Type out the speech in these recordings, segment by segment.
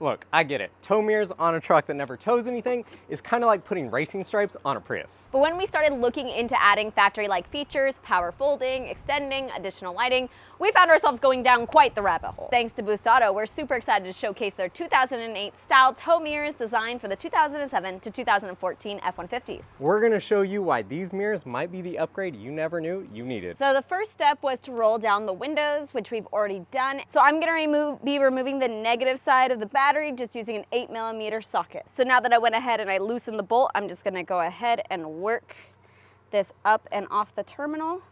Look, I get it. Tow mirrors on a truck that never tows anything is kind of like putting racing stripes on a Prius. But when we started looking into adding factory-like features, power folding, extending, additional lighting, we found ourselves going down quite the rabbit hole. Thanks to Boost Auto, we're super excited to showcase their 2008 style tow mirrors designed for the 2007 to 2014 F-150s. We're gonna show you why these mirrors might be the upgrade you never knew you needed. So the first step was to roll down the windows, which we've already done. So I'm gonna be removing the negative side of the battery just using an 8mm socket. So now that I went ahead and I loosened the bolt, I'm just gonna go ahead and work this up and off the terminal,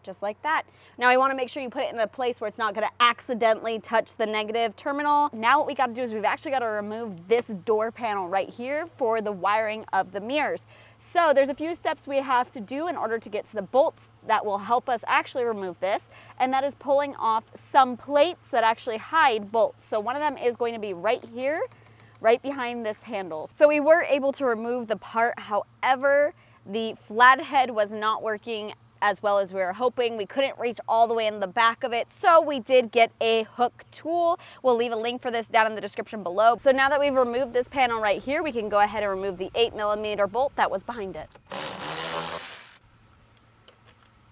just like that. Now I wanna make sure you put it in a place where it's not gonna accidentally touch the negative terminal. Now what we gotta do is we've actually gotta remove this door panel right here for the wiring of the mirrors. So there's a few steps we have to do in order to get to the bolts that will help us actually remove this, and that is pulling off some plates that actually hide bolts. So one of them is going to be right here, right behind this handle. So we were able to remove the part, however, the flathead was not working as well as we were hoping. We couldn't reach all the way in the back of it, so we did get a hook tool. We'll leave a link for this down in the description below. So now that we've removed this panel right here, we can go ahead and remove the 8mm bolt that was behind it.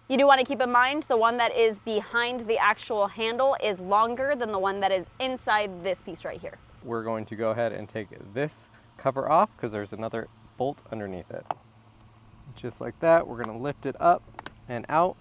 You do want to keep in mind the one that is behind the actual handle is longer than the one that is inside this piece right here. We're going to go ahead and take this cover off because there's another bolt underneath it. Just like that, we're gonna lift it up and out,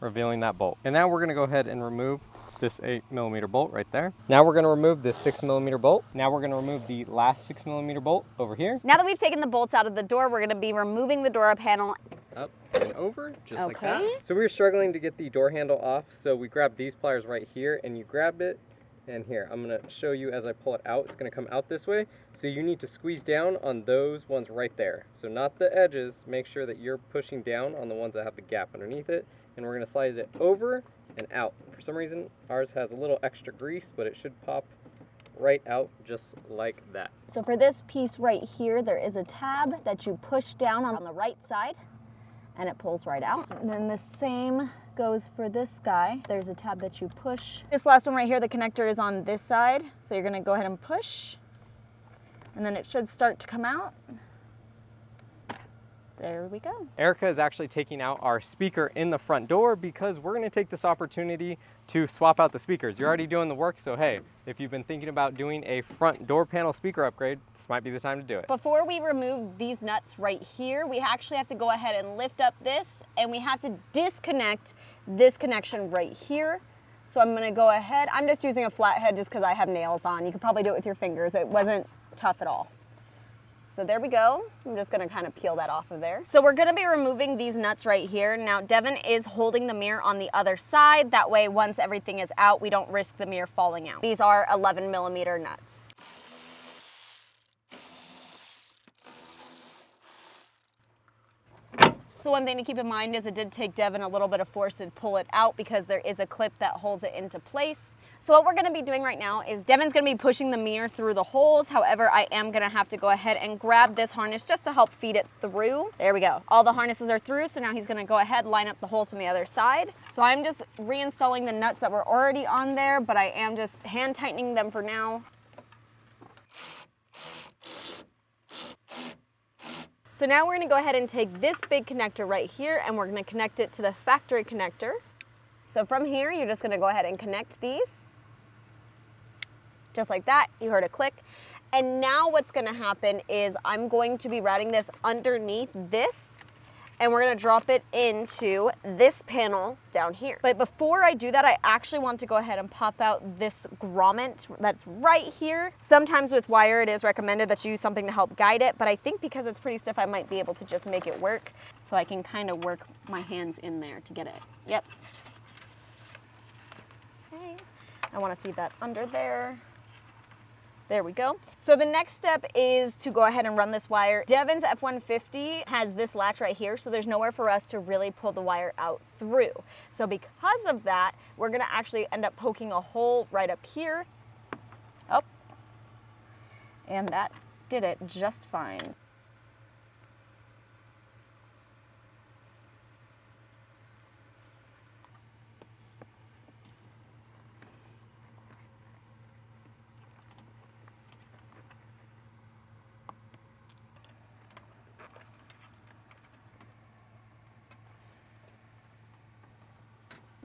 revealing that bolt. And now we're gonna go ahead and remove this 8mm bolt right there. Now we're gonna remove this 6mm bolt. Now we're gonna remove the last 6mm bolt over here. Now that we've taken the bolts out of the door, we're gonna be removing the door panel. Up and over, just like that. So we were struggling to get the door handle off, so we grabbed these pliers right here, and you grab it, and here, I'm gonna show you as I pull it out. It's gonna come out this way. So you need to squeeze down on those ones right there. So not the edges, make sure that you're pushing down on the ones that have the gap underneath it. And we're gonna slide it over and out. For some reason, ours has a little extra grease, but it should pop right out just like that. So for this piece right here, there is a tab that you push down on the right side and it pulls right out. And then the same goes for this guy. There's a tab that you push. This last one right here, the connector is on this side. So you're gonna go ahead and push, and then it should start to come out. There we go. Erica is actually taking out our speaker in the front door because we're gonna take this opportunity to swap out the speakers. You're already doing the work, so hey, if you've been thinking about doing a front door panel speaker upgrade, this might be the time to do it. Before we remove these nuts right here, we actually have to go ahead and lift up this, and we have to disconnect this connection right here. So I'm gonna go ahead, I'm just using a flathead just because I have nails on. You could probably do it with your fingers. It wasn't tough at all. So there we go. I'm just gonna kind of peel that off of there. So we're gonna be removing these nuts right here. Now Devin is holding the mirror on the other side. That way, once everything is out, we don't risk the mirror falling out. These are 11mm nuts. So one thing to keep in mind is it did take Devin a little bit of force to pull it out because there is a clip that holds it into place. So what we're gonna be doing right now is Devin's gonna be pushing the mirror through the holes. However, I am gonna have to go ahead and grab this harness just to help feed it through. There we go. All the harnesses are through, so now he's gonna go ahead, line up the holes from the other side. So I'm just reinstalling the nuts that were already on there, but I am just hand tightening them for now. So now we're gonna go ahead and take this big connector right here and we're gonna connect it to the factory connector. So from here, you're just gonna go ahead and connect these. Just like that, you heard a click. And now what's gonna happen is I'm going to be routing this underneath this, and we're gonna drop it into this panel down here. But before I do that, I actually want to go ahead and pop out this grommet that's right here. Sometimes with wire, it is recommended that you use something to help guide it, but I think because it's pretty stiff, I might be able to just make it work. So I can kind of work my hands in there to get it. Yep. Okay. I wanna feed that under there. There we go. So the next step is to go ahead and run this wire. Devin's F-150 has this latch right here, so there's nowhere for us to really pull the wire out through. So because of that, we're gonna actually end up poking a hole right up here. Oh, and that did it just fine.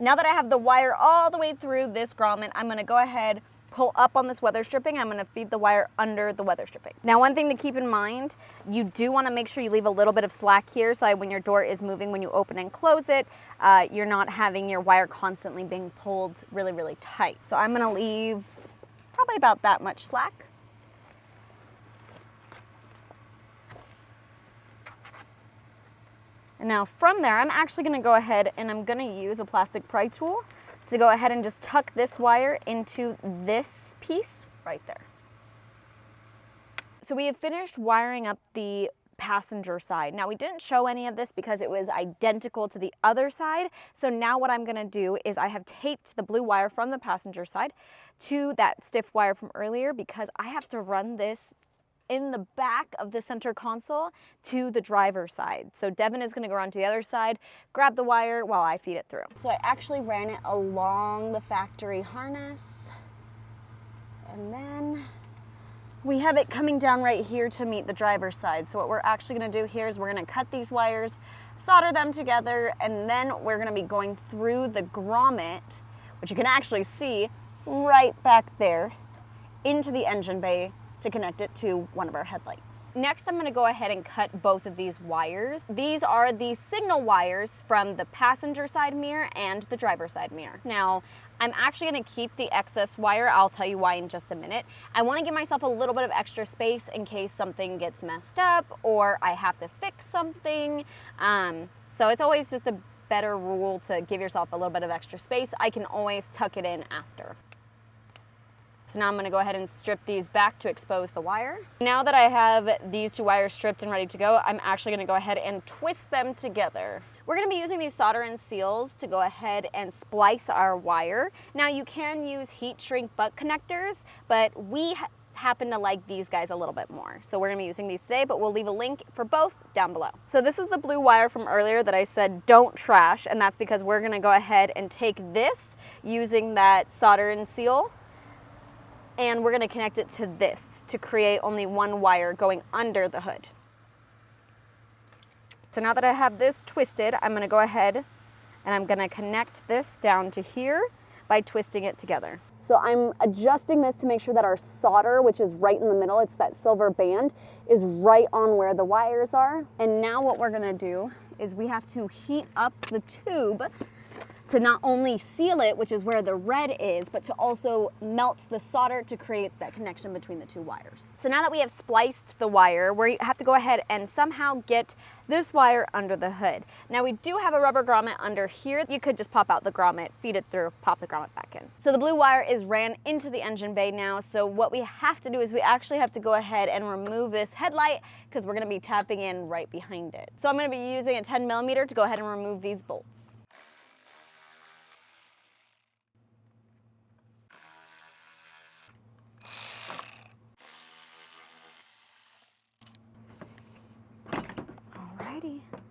Now that I have the wire all the way through this grommet, I'm gonna go ahead, pull up on this weather stripping. I'm gonna feed the wire under the weather stripping. Now, one thing to keep in mind, you do wanna make sure you leave a little bit of slack here so that when your door is moving, when you open and close it, you're not having your wire constantly being pulled really, really tight. So I'm gonna leave probably about that much slack. And now from there, I'm actually gonna go ahead and I'm gonna use a plastic pry tool to go ahead and just tuck this wire into this piece right there. So we have finished wiring up the passenger side. Now, we didn't show any of this because it was identical to the other side. So now what I'm gonna do is I have taped the blue wire from the passenger side to that stiff wire from earlier because I have to run this in the back of the center console to the driver's side. So Devin is gonna go around to the other side, grab the wire while I feed it through. So I actually ran it along the factory harness, and then we have it coming down right here to meet the driver's side. So what we're actually gonna do here is we're gonna cut these wires, solder them together, and then we're gonna be going through the grommet, which you can actually see right back there, into the engine bay to connect it to one of our headlights. Next, I'm gonna go ahead and cut both of these wires. These are the signal wires from the passenger side mirror and the driver's side mirror. Now, I'm actually gonna keep the excess wire. I'll tell you why in just a minute. I wanna give myself a little bit of extra space in case something gets messed up or I have to fix something. So it's always just a better rule to give yourself a little bit of extra space. I can always tuck it in after. So now I'm gonna go ahead and strip these back to expose the wire. Now that I have these two wires stripped and ready to go, I'm actually gonna go ahead and twist them together. We're gonna be using these solder and seals to go ahead and splice our wire. Now you can use heat shrink butt connectors, but we happen to like these guys a little bit more. So we're gonna be using these today, but we'll leave a link for both down below. So this is the blue wire from earlier that I said don't trash, and that's because we're gonna go ahead and take this using that solder and seal, and we're gonna connect it to this to create only one wire going under the hood. So now that I have this twisted, I'm gonna go ahead and I'm gonna connect this down to here by twisting it together. So I'm adjusting this to make sure that our solder, which is right in the middle, it's that silver band, is right on where the wires are. And now what we're gonna do is we have to heat up the tube to not only seal it, which is where the red is, but to also melt the solder to create that connection between the two wires. So now that we have spliced the wire, we have to go ahead and somehow get this wire under the hood. Now we do have a rubber grommet under here. You could just pop out the grommet, feed it through, pop the grommet back in. So the blue wire is ran into the engine bay now. So what we have to do is we actually have to go ahead and remove this headlight because we're gonna be tapping in right behind it. So I'm gonna be using a 10mm to go ahead and remove these bolts.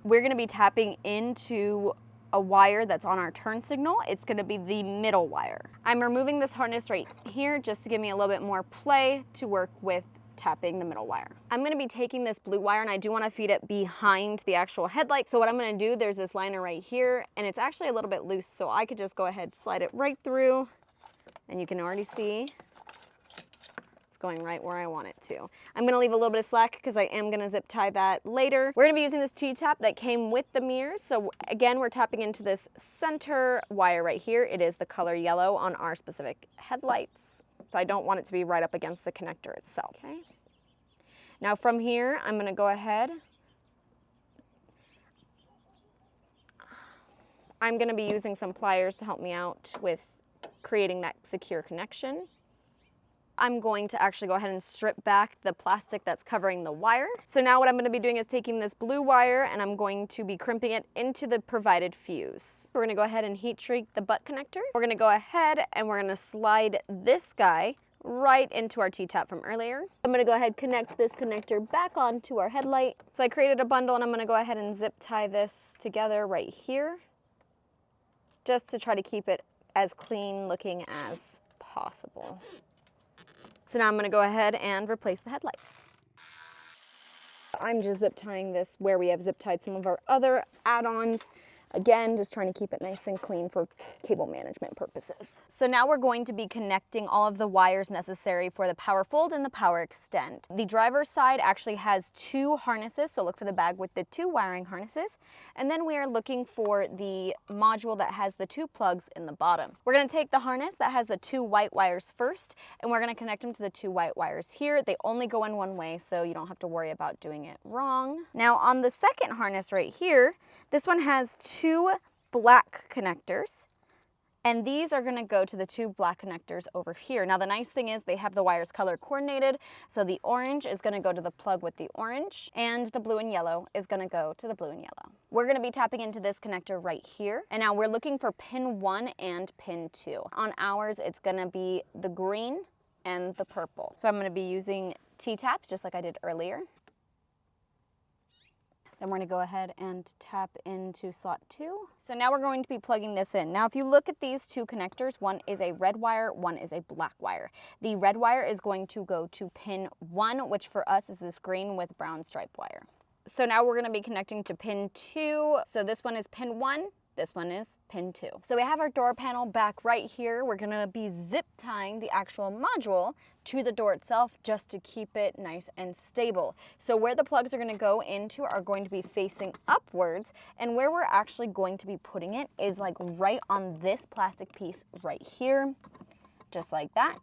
We're gonna be tapping into a wire that's on our turn signal. It's gonna be the middle wire. I'm removing this harness right here just to give me a little bit more play to work with tapping the middle wire. I'm gonna be taking this blue wire and I do wanna feed it behind the actual headlight. So what I'm gonna do, there's this liner right here and it's actually a little bit loose, so I could just go ahead, slide it right through, and you can already see going right where I want it to. I'm gonna leave a little bit of slack because I am gonna zip tie that later. We're gonna be using this T-tap that came with the mirrors. So again, we're tapping into this center wire right here. It is the color yellow on our specific headlights. So I don't want it to be right up against the connector itself, okay? Now from here, I'm gonna go ahead. I'm gonna be using some pliers to help me out with creating that secure connection. I'm going to actually go ahead and strip back the plastic that's covering the wire. So now what I'm going to be doing is taking this blue wire and I'm going to be crimping it into the provided fuse. We're going to go ahead and heat shrink the butt connector. We're going to go ahead and we're going to slide this guy right into our T-tap from earlier. I'm going to go ahead and connect this connector back onto our headlight. So I created a bundle and I'm going to go ahead and zip tie this together right here just to try to keep it as clean looking as possible. So now I'm gonna go ahead and replace the headlight. I'm just zip tying this where we have zip tied some of our other add-ons. Again, just trying to keep it nice and clean for cable management purposes. So now we're going to be connecting all of the wires necessary for the power fold and the power extend. The driver's side actually has 2 harnesses, so look for the bag with the 2 wiring harnesses. And then we are looking for the module that has the 2 plugs in the bottom. We're going to take the harness that has the 2 white wires first, and we're going to connect them to the 2 white wires here. They only go in one way, so you don't have to worry about doing it wrong. Now on the second harness right here, this one has 2 black connectors, and these are going to go to the 2 black connectors over here. Now the nice thing is they have the wires color coordinated, so the orange is going to go to the plug with the orange, and the blue and yellow is going to go to the blue and yellow. We're going to be tapping into this connector right here, and now we're looking for pin 1 and pin 2. On ours, it's going to be the green and the purple. So I'm going to be using T-taps just like I did earlier. Then we're going to go ahead and tap into slot 2. So now we're going to be plugging this in. Now if you look at these 2 connectors, one is a red wire, one is a black wire. The red wire is going to go to pin 1, which for us is this green with brown stripe wire. So now we're going to be connecting to pin 2. So this one is pin 1. This one is pin 2. So we have our door panel back right here. We're gonna be zip tying the actual module to the door itself just to keep it nice and stable. So where the plugs are gonna go into are going to be facing upwards, and where we're actually going to be putting it is like right on this plastic piece right here, just like that.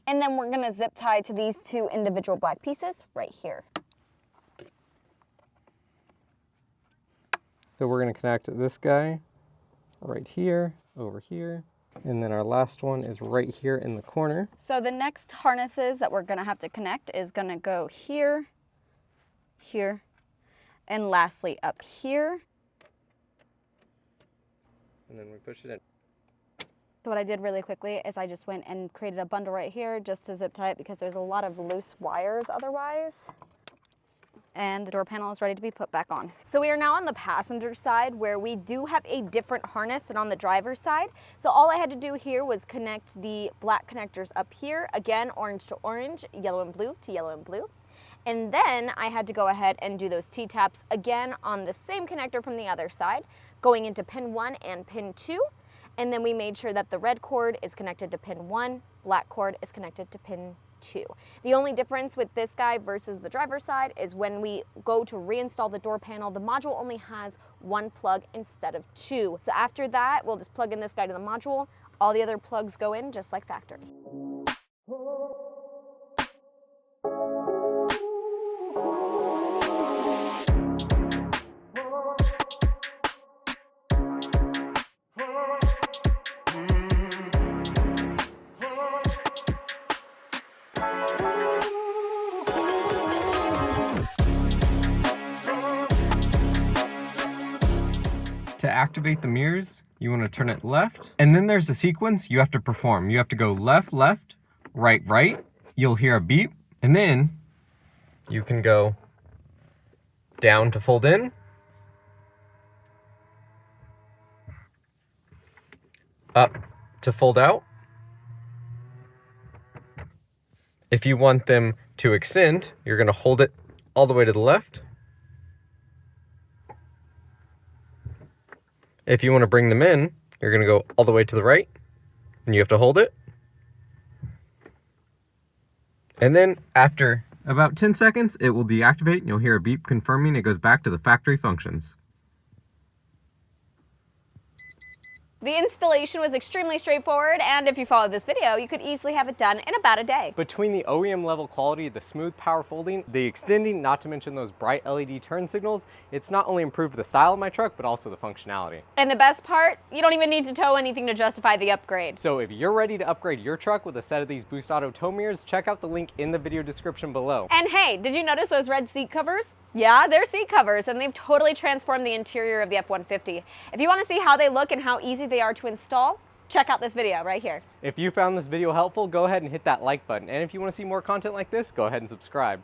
And then we're gonna zip tie to these 2 individual black pieces right here. So we're gonna connect this guy right here, over here, and then our last one is right here in the corner. So the next harnesses that we're gonna have to connect is gonna go here, here, and lastly up here. And then we push it in. So what I did really quickly is I just went and created a bundle right here just to zip tie it because there's a lot of loose wires otherwise. And the door panel is ready to be put back on. So we are now on the passenger side where we do have a different harness than on the driver's side. So all I had to do here was connect the black connectors up here. Again, orange to orange, yellow and blue to yellow and blue. And then I had to go ahead and do those T-taps again on the same connector from the other side, going into pin 1 and pin 2. And then we made sure that the red cord is connected to pin 1, black cord is connected to pin 2. The only difference with this guy versus the driver's side is when we go to reinstall the door panel, the module only has 1 plug instead of 2. So after that, we'll just plug in this guy to the module. All the other plugs go in just like factory. To activate the mirrors, you want to turn it left, and then there's a sequence you have to perform. You have to go left, left, right, right. You'll hear a beep, and then you can go down to fold in, up to fold out. If you want them to extend, you're going to hold it all the way to the left. If you want to bring them in, you're going to go all the way to the right, and you have to hold it. And then after about 10 seconds, it will deactivate, and you'll hear a beep confirming it goes back to the factory functions. The installation was extremely straightforward, and if you followed this video, you could easily have it done in about a day. Between the OEM level quality, the smooth power folding, the extending, not to mention those bright LED turn signals, it's not only improved the style of my truck, but also the functionality. And the best part, you don't even need to tow anything to justify the upgrade. So if you're ready to upgrade your truck with a set of these Boost Auto tow mirrors, check out the link in the video description below. And hey, did you notice those red seat covers? Yeah, they're seat covers, and they've totally transformed the interior of the F-150. If you want to see how they look and how easy they are to install, check out this video right here. If you found this video helpful, go ahead and hit that like button. And if you want to see more content like this, go ahead and subscribe.